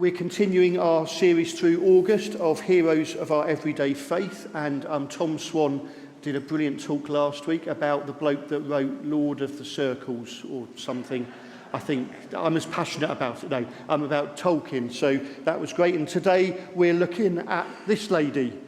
We're continuing our series through August of Heroes of Our Everyday Faith, and Tom Swan did a brilliant talk last week about the bloke that wrote Lord of the Circles or something. I think I'm as passionate about it. No, I'm about Tolkien, so that was great. And today we're looking at this lady,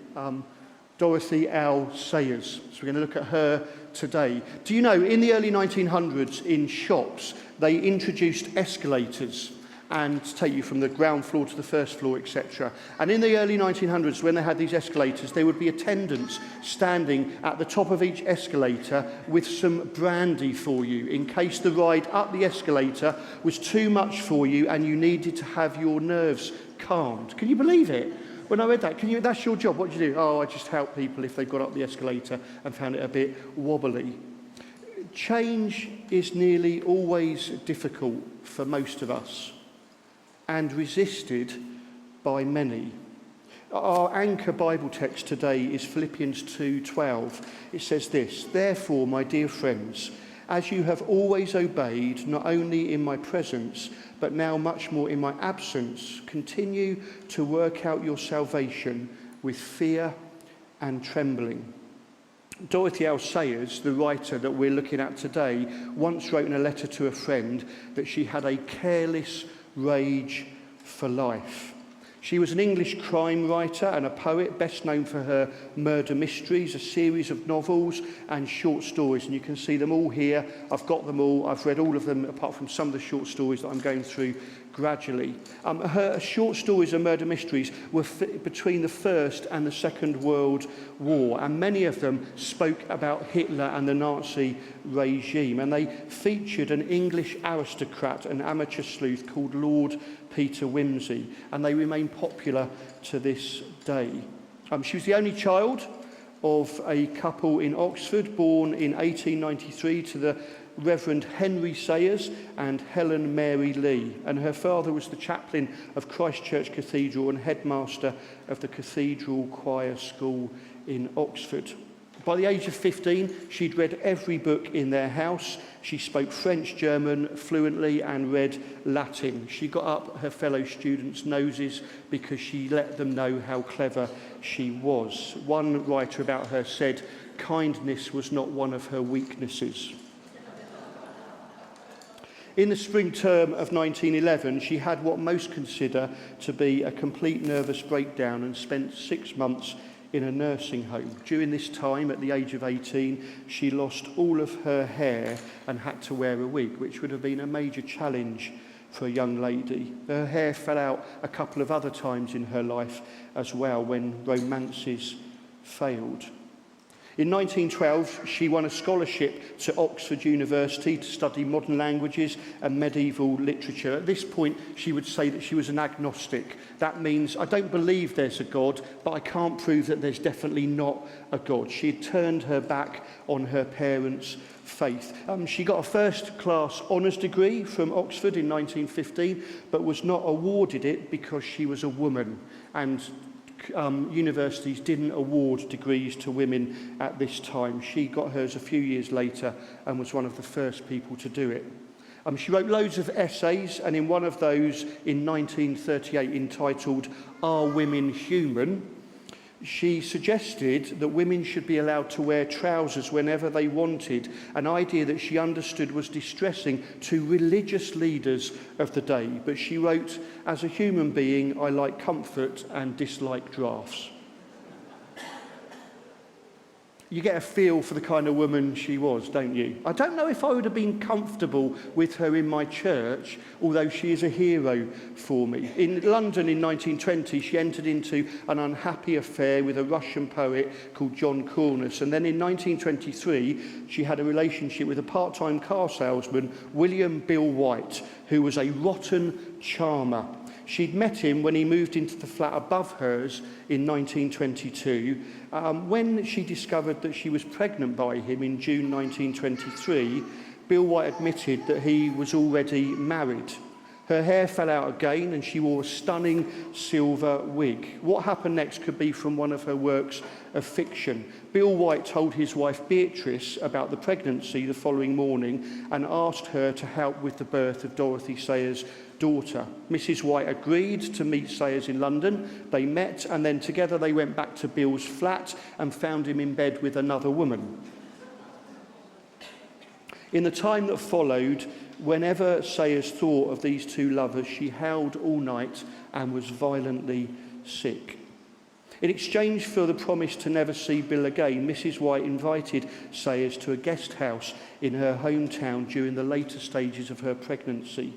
Dorothy Sayers. So we're going to look at her today. Do you know, in the early 1900s in shops, they introduced escalators and take you from the ground floor to the first floor, etc. And in the early 1900s, when they had these escalators, there would be attendants standing at the top of each escalator with some brandy for you, in case the ride up the escalator was too much for you and you needed to have your nerves calmed. Can you believe it? When I read that, that's your job. What do you do? Oh, I just help people if they've got up the escalator and found it a bit wobbly. Change is nearly always difficult for most of us, and resisted by many. Our anchor Bible text today is Philippians 2:12. It says this: "Therefore, my dear friends, as you have always obeyed, not only in my presence, but now much more in my absence, continue to work out your salvation with fear and trembling." Dorothy Sayers, the writer that we're looking at today, once wrote in a letter to a friend that she had a careless rage for life. She was an English crime writer and a poet, best known for her murder mysteries, a series of novels and short stories. And you can see them all here. I've got them all. I've read all of them, apart from some of the short stories that I'm going through gradually. Her short stories and murder mysteries were between the First and the Second World War, and many of them spoke about Hitler and the Nazi regime, and they featured an English aristocrat, an amateur sleuth called Lord Peter Wimsey, and they remain popular to this day. She was the only child of a couple in Oxford, born in 1893 to the Reverend Henry Sayers and Helen Mary Lee, and her father was the chaplain of Christ Church Cathedral and headmaster of the Cathedral Choir School in Oxford. By the age of 15, she'd read every book in their house. She spoke French, German fluently and read Latin. She got up her fellow students' noses because she let them know how clever she was. One writer about her said, "Kindness was not one of her weaknesses." In the spring term of 1911, she had what most consider to be a complete nervous breakdown and spent 6 months in a nursing home. During this time, at the age of 18, she lost all of her hair and had to wear a wig, which would have been a major challenge for a young lady. Her hair fell out a couple of other times in her life as well, when romances failed. In 1912, she won a scholarship to Oxford University to study modern languages and medieval literature. At this point, she would say that she was an agnostic. That means, I don't believe there's a God, but I can't prove that there's definitely not a God. She had turned her back on her parents' faith. She got a first-class honours degree from Oxford in 1915, but was not awarded it because she was a woman, and universities didn't award degrees to women at this time. She got hers a few years later and was one of the first people to do it. She wrote loads of essays, and in one of those in 1938 entitled "Are Women Human?", she suggested that women should be allowed to wear trousers whenever they wanted, an idea that she understood was distressing to religious leaders of the day. But she wrote, "As a human being, I like comfort and dislike drafts." You get a feel for the kind of woman she was, don't you? I don't know if I would have been comfortable with her in my church, although she is a hero for me. In London in 1920, she entered into an unhappy affair with a Russian poet called John Cornus, and then in 1923, she had a relationship with a part-time car salesman, William Bill White, who was a rotten charmer. She'd met him when he moved into the flat above hers in 1922. When she discovered that she was pregnant by him in June 1923, Bill White admitted that he was already married. Her hair fell out again and she wore a stunning silver wig. What happened next could be from one of her works of fiction. Bill White told his wife Beatrice about the pregnancy the following morning and asked her to help with the birth of Dorothy Sayers' daughter. Mrs. White agreed to meet Sayers in London. They met and then together they went back to Bill's flat and found him in bed with another woman. In the time that followed, whenever Sayers thought of these two lovers, she howled all night and was violently sick. In exchange for the promise to never see Bill again, Mrs. White invited Sayers to a guest house in her hometown during the later stages of her pregnancy.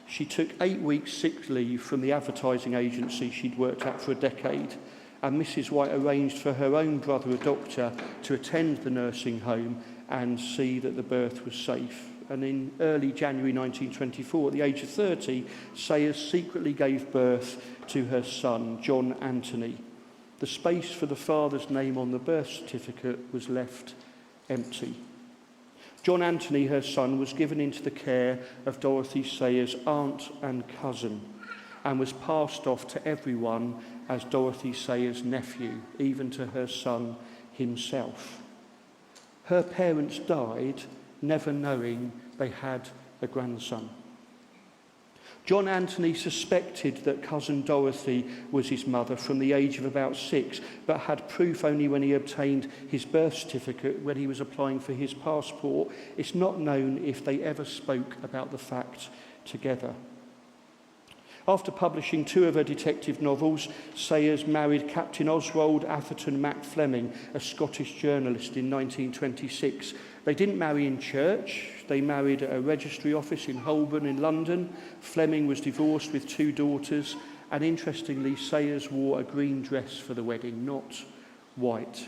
She took 8 weeks sick leave from the advertising agency she'd worked at for a decade, and Mrs. White arranged for her own brother, a doctor, to attend the nursing home and see that the birth was safe. And in early January 1924, at the age of 30, Sayers secretly gave birth to her son, John Anthony. The space for the father's name on the birth certificate was left empty. John Anthony, her son, was given into the care of Dorothy Sayers' aunt and cousin and was passed off to everyone as Dorothy Sayers' nephew, even to her son himself. Her parents died never knowing they had a grandson. John Anthony suspected that cousin Dorothy was his mother from the age of about 6, but had proof only when he obtained his birth certificate when he was applying for his passport. It's not known if they ever spoke about the fact together. After publishing 2 of her detective novels, Sayers married Captain Oswald Atherton Mac Fleming, a Scottish journalist, in 1926. They didn't marry in church. They married at a registry office in Holborn in London. Fleming was divorced with 2 daughters, and interestingly, Sayers wore a green dress for the wedding, not white.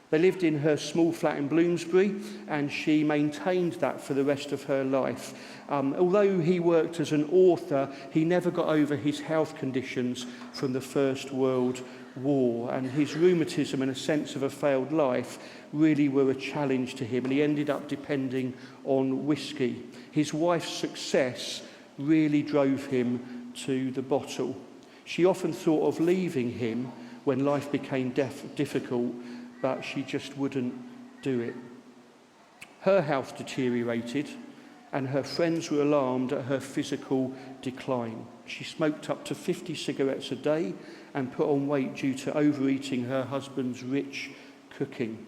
They lived in her small flat in Bloomsbury, and she maintained that for the rest of her life. Although he worked as an author, he never got over his health conditions from the First World War, and his rheumatism and a sense of a failed life really were a challenge to him, and he ended up depending on whiskey. His wife's success really drove him to the bottle. She often thought of leaving him when life became difficult, but she just wouldn't do it. Her health deteriorated, and her friends were alarmed at her physical decline. She smoked up to 50 cigarettes a day and put on weight due to overeating her husband's rich cooking.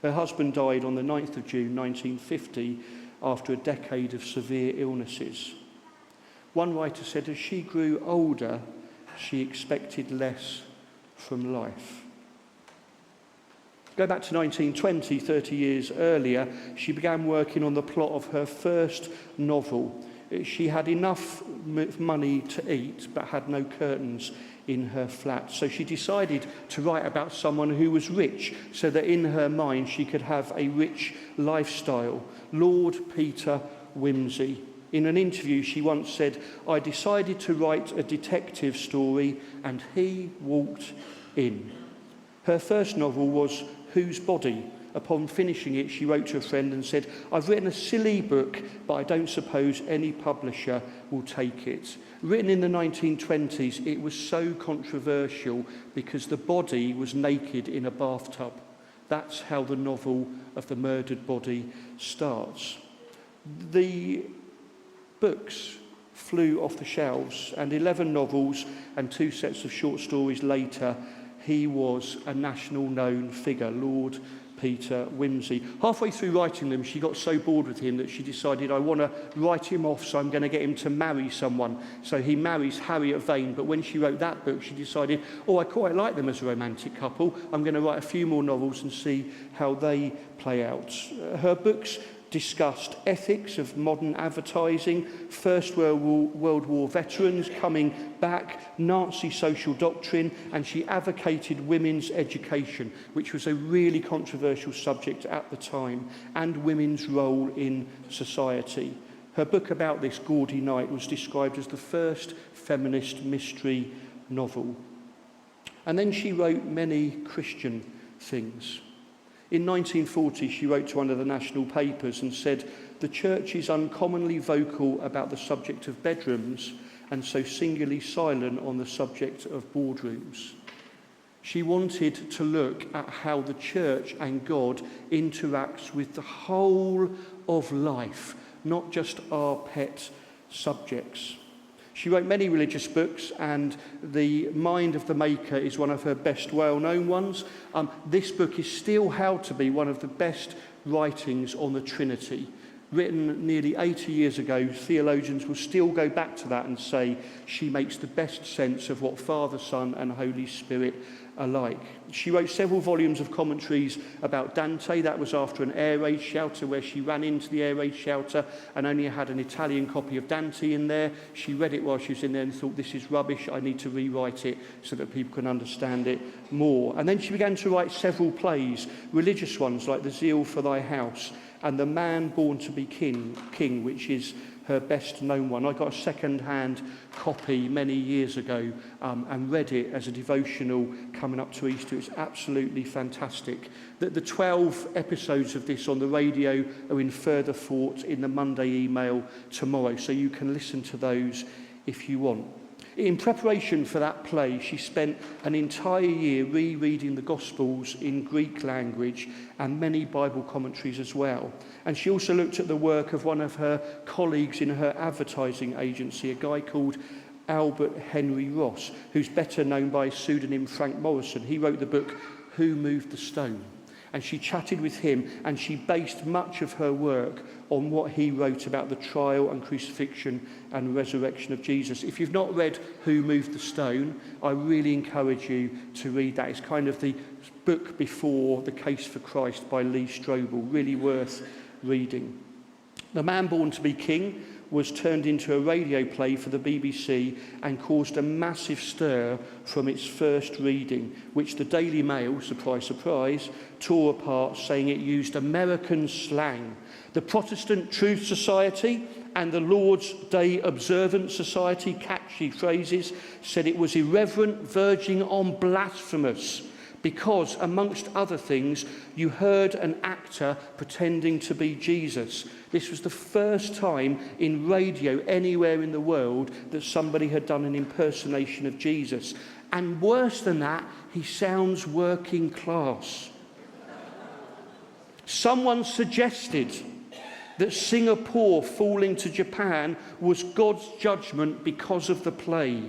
Her husband died on the 9th of June 1950 after a decade of severe illnesses. One writer said as she grew older, she expected less from life. Go back to 1920, 30 years earlier, she began working on the plot of her first novel. She had enough money to eat, but had no curtains in her flat. So she decided to write about someone who was rich, so that in her mind she could have a rich lifestyle. Lord Peter Wimsey. In an interview, she once said, "I decided to write a detective story, and he walked in." Her first novel was Whose Body? Upon finishing it, she wrote to a friend and said, "I've written a silly book, but I don't suppose any publisher will take it." Written in the 1920s, it was so controversial because the body was naked in a bathtub. That's how the novel of the murdered body starts. The books flew off the shelves, and 11 novels and 2 sets of short stories later, he was a national known figure, Lord Peter Wimsey. Halfway through writing them, she got so bored with him that she decided, I want to write him off, so I'm going to get him to marry someone. So he marries Harriet Vane, but when she wrote that book, she decided, I quite like them as a romantic couple. I'm going to write a few more novels and see how they play out. Her books discussed ethics of modern advertising, First World War veterans coming back, Nazi social doctrine, and she advocated women's education, which was a really controversial subject at the time, and women's role in society. Her book about this, Gaudy Night, was described as the first feminist mystery novel. And then she wrote many Christian things. In 1940, she wrote to one of the national papers and said, "The church is uncommonly vocal about the subject of bedrooms and so singularly silent on the subject of boardrooms." She wanted to look at how the church and God interacts with the whole of life, not just our pet subjects. She wrote many religious books, and The Mind of the Maker is one of her best well-known ones. This book is still held to be one of the best writings on the Trinity. Written nearly 80 years ago, theologians will still go back to that and say she makes the best sense of what Father, Son and Holy Spirit are like. She wrote several volumes of commentaries about Dante. That was after an air raid shelter where she ran into the air raid shelter and only had an Italian copy of Dante in there. She read it while she was in there and thought, this is rubbish, I need to rewrite it so that people can understand it more. And then she began to write several plays, religious ones like The Zeal for Thy House and The Man Born to be King, which is her best known one. I got a second-hand copy many years ago and read it as a devotional coming up to Easter. It's absolutely fantastic. The 12 episodes of this on the radio are in further thought in the Monday email tomorrow, so you can listen to those if you want. In preparation for that play, she spent an entire year rereading the Gospels in Greek language and many Bible commentaries as well. And she also looked at the work of one of her colleagues in her advertising agency, a guy called Albert Henry Ross, who's better known by his pseudonym Frank Morrison. He wrote the book Who Moved the Stone? And she chatted with him, and she based much of her work on what he wrote about the trial and crucifixion and resurrection of Jesus. If you've not read Who Moved the Stone, I really encourage you to read that. It's kind of the book before The Case for Christ by Lee Strobel, really worth reading. The Man Born to be King was turned into a radio play for the BBC and caused a massive stir from its first reading, which the Daily Mail, surprise, surprise, tore apart, saying it used American slang. The Protestant Truth Society and the Lord's Day Observance Society, catchy phrases, said it was irreverent, verging on blasphemous, because, amongst other things, you heard an actor pretending to be Jesus. This was the first time in radio anywhere in the world that somebody had done an impersonation of Jesus. And worse than that, he sounds working class. Someone suggested that Singapore falling to Japan was God's judgment because of the play.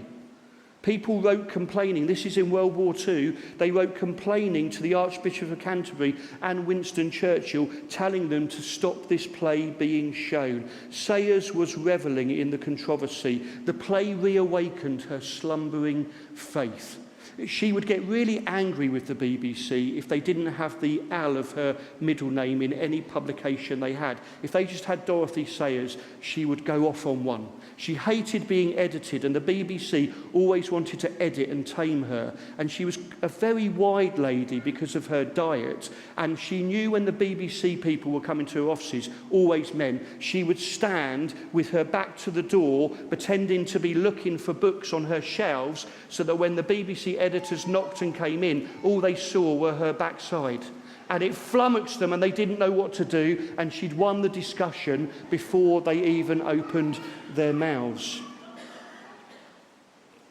People wrote complaining, this is in World War II, they wrote complaining to the Archbishop of Canterbury and Winston Churchill, telling them to stop this play being shown. Sayers was revelling in the controversy. The play reawakened her slumbering faith. She would get really angry with the BBC if they didn't have the L of her middle name in any publication they had. If they just had Dorothy Sayers, she would go off on one. She hated being edited, and the BBC always wanted to edit and tame her. And she was a very wide lady because of her diet, and she knew when the BBC people were coming to her offices, always men, she would stand with her back to the door, pretending to be looking for books on her shelves, so that when the BBC editors knocked and came in, all they saw were her backside. And it flummoxed them, and they didn't know what to do, and she'd won the discussion before they even opened their mouths.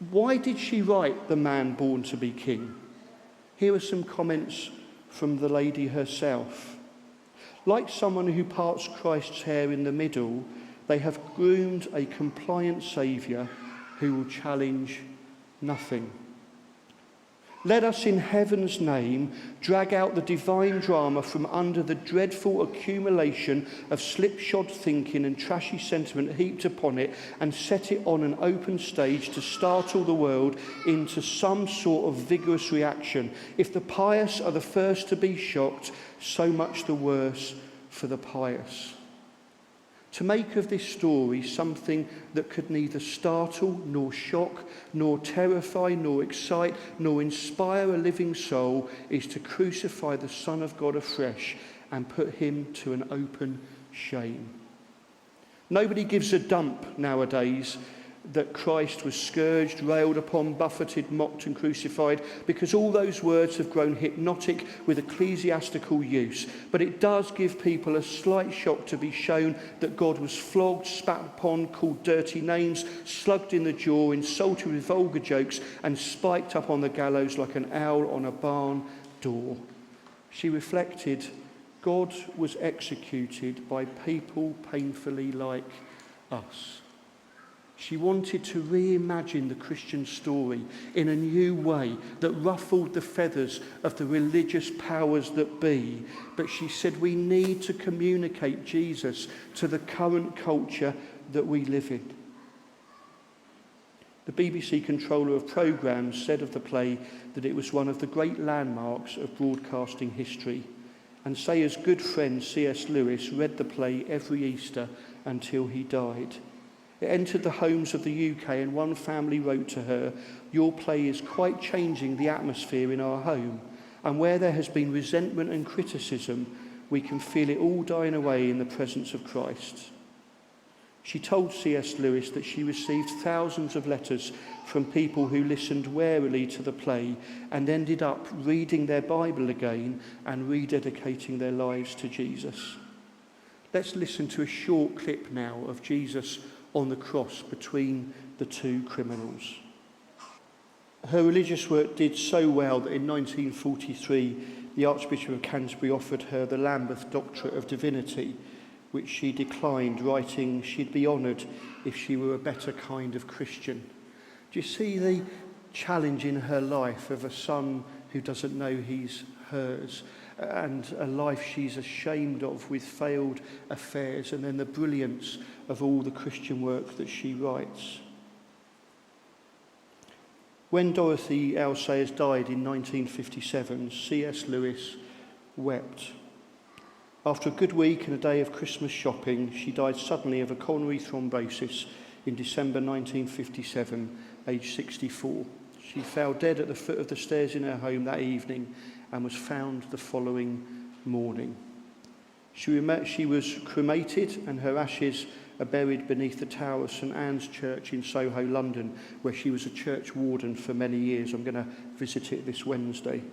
Why did she write The Man Born to be King? Here are some comments from the lady herself. Like someone who parts Christ's hair in the middle, they have groomed a compliant saviour who will challenge nothing. Let us in heaven's name drag out the divine drama from under the dreadful accumulation of slipshod thinking and trashy sentiment heaped upon it, and set it on an open stage to startle the world into some sort of vigorous reaction. If the pious are the first to be shocked, so much the worse for the pious. To make of this story something that could neither startle, nor shock, nor terrify, nor excite, nor inspire a living soul is to crucify the Son of God afresh and put him to an open shame. Nobody gives a dump nowadays that Christ was scourged, railed upon, buffeted, mocked and crucified, because all those words have grown hypnotic with ecclesiastical use. But it does give people a slight shock to be shown that God was flogged, spat upon, called dirty names, slugged in the jaw, insulted with vulgar jokes, and spiked up on the gallows like an owl on a barn door. She reflected, God was executed by people painfully like us. She wanted to reimagine the Christian story in a new way that ruffled the feathers of the religious powers that be. But she said we need to communicate Jesus to the current culture that we live in. The BBC controller of programmes said of the play that it was one of the great landmarks of broadcasting history. And Sayers' good friend C.S. Lewis read the play every Easter until he died. It entered the homes of the UK, and one family wrote to her, "Your play is quite changing the atmosphere in our home, and where there has been resentment and criticism, we can feel it all dying away in the presence of Christ." She told C.S. Lewis that she received thousands of letters from people who listened warily to the play and ended up reading their Bible again and rededicating their lives to Jesus. Let's listen to a short clip now of Jesus on the cross between the two criminals. Her religious work did so well that in 1943 the Archbishop of Canterbury offered her the Lambeth Doctorate of Divinity, which she declined, writing she'd be honoured if she were a better kind of Christian. Do you see the challenge in her life of a son who doesn't know he's hers, and a life she's ashamed of with failed affairs, and then the brilliance of all the Christian work that she writes? When Dorothy L. Sayers died in 1957, C.S. Lewis wept. After a good week and a day of Christmas shopping, she died suddenly of a coronary thrombosis in December 1957, aged 64. She fell dead at the foot of the stairs in her home that evening and was found the following morning. She was cremated, and her ashes are buried beneath the tower of St Anne's Church in Soho, London, where she was a church warden for many years. I'm going to visit it this Wednesday.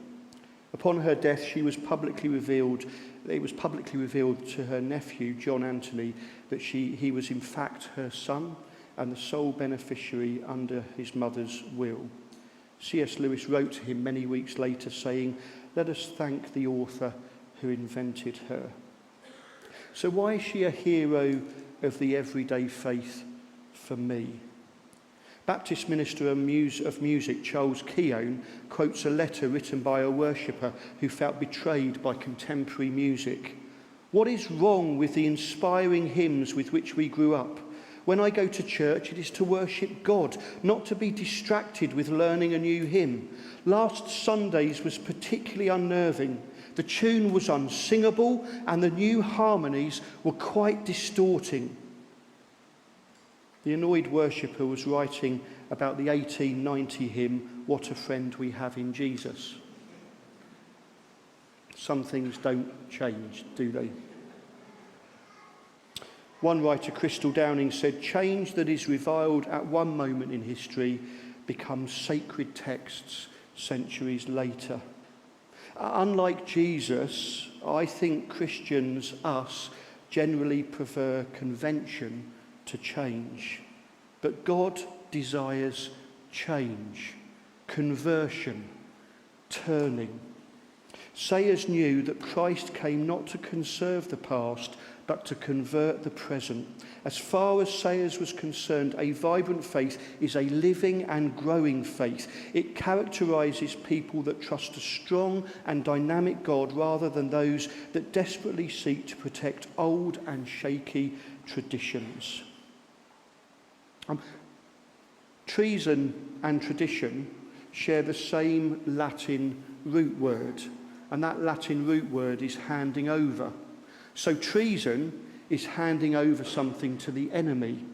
Upon her death, it was publicly revealed to her nephew, John Anthony, that he was in fact her son and the sole beneficiary under his mother's will. C.S. Lewis wrote to him many weeks later saying, "Let us thank the author who invented her." So why is she a hero of the everyday faith for me? Baptist minister of music Charles Keown quotes a letter written by a worshipper who felt betrayed by contemporary music. "What is wrong with the inspiring hymns with which we grew up? When I go to church, it is to worship God, not to be distracted with learning a new hymn. Last Sunday's was particularly unnerving. The tune was unsingable and the new harmonies were quite distorting." The annoyed worshipper was writing about the 1890 hymn, "What a Friend We Have in Jesus." Some things don't change, do they? One writer, Crystal Downing, said, "Change that is reviled at one moment in history becomes sacred texts centuries later." Unlike Jesus, I think Christians, us, generally prefer convention to change. But God desires change, conversion, turning. Sayers knew that Christ came not to conserve the past, but to convert the present. As far as Sayers was concerned, a vibrant faith is a living and growing faith. It characterises people that trust a strong and dynamic God rather than those that desperately seek to protect old and shaky traditions. Treason and tradition share the same Latin root word, and that Latin root word is handing over. So treason is handing over something to the enemy,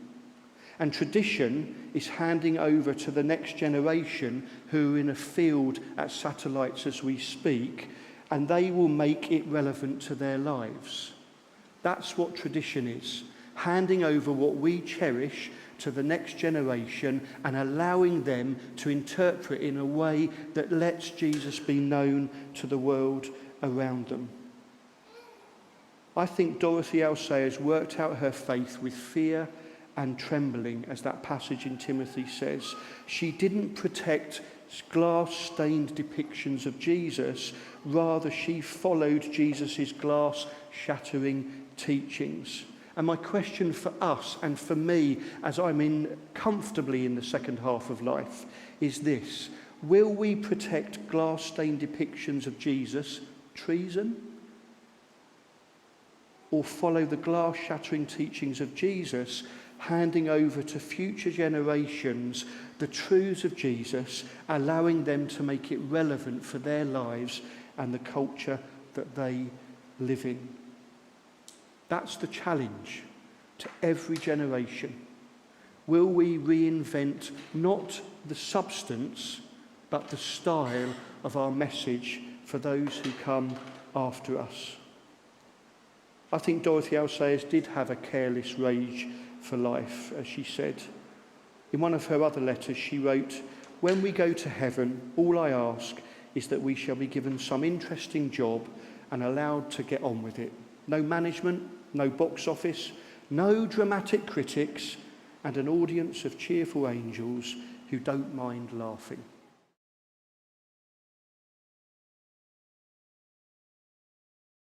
and tradition is handing over to the next generation who are in a field at satellites as we speak, and they will make it relevant to their lives. That's what tradition is, handing over what we cherish to the next generation and allowing them to interpret in a way that lets Jesus be known to the world around them. I think Dorothy has worked out her faith with fear and trembling, as that passage in Timothy says. She didn't protect glass-stained depictions of Jesus, rather she followed Jesus' glass-shattering teachings. And my question for us and for me, as I'm comfortably in the second half of life, is this: will we protect glass-stained depictions of Jesus, treason? Or follow the glass-shattering teachings of Jesus, handing over to future generations the truths of Jesus, allowing them to make it relevant for their lives and the culture that they live in? That's the challenge to every generation. Will we reinvent not the substance, but the style of our message for those who come after us? I think Dorothy did have a careless rage for life, as she said. In one of her other letters, she wrote, "When we go to heaven, all I ask is that we shall be given some interesting job and allowed to get on with it. No management, no box office, no dramatic critics, and an audience of cheerful angels who don't mind laughing."